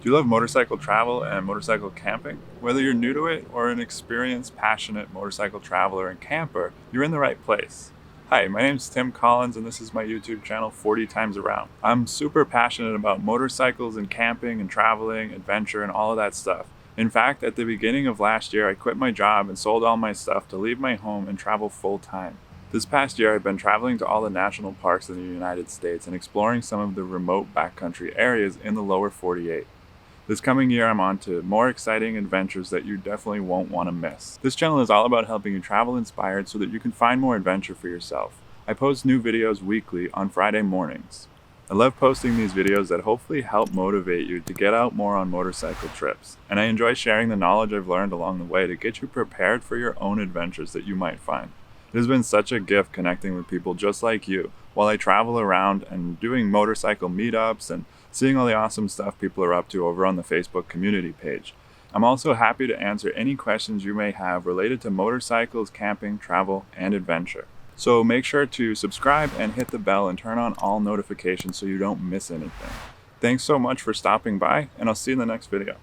Do you love motorcycle travel and motorcycle camping? Whether you're new to it or an experienced, passionate motorcycle traveler and camper, you're in the right place. Hi, my name's Tim Collins, and this is my YouTube channel, 40 Times Around. I'm super passionate about motorcycles and camping and traveling, adventure, and all of that stuff. In fact, at the beginning of last year, I quit my job and sold all my stuff to leave my home and travel full time. This past year, I've been traveling to all the national parks in the United States and exploring some of the remote backcountry areas in the lower 48. This coming year, I'm on to more exciting adventures that you definitely won't want to miss. This channel is all about helping you travel inspired so that you can find more adventure for yourself. I post new videos weekly on Friday mornings. I love posting these videos that hopefully help motivate you to get out more on motorcycle trips, and I enjoy sharing the knowledge I've learned along the way to get you prepared for your own adventures that you might find. It has been such a gift connecting with people just like you while I travel around and doing motorcycle meetups and seeing all the awesome stuff people are up to over on the Facebook community page. I'm also happy to answer any questions you may have related to motorcycles, camping, travel, and adventure. So make sure to subscribe and hit the bell and turn on all notifications so you don't miss anything. Thanks so much for stopping by, and I'll see you in the next video.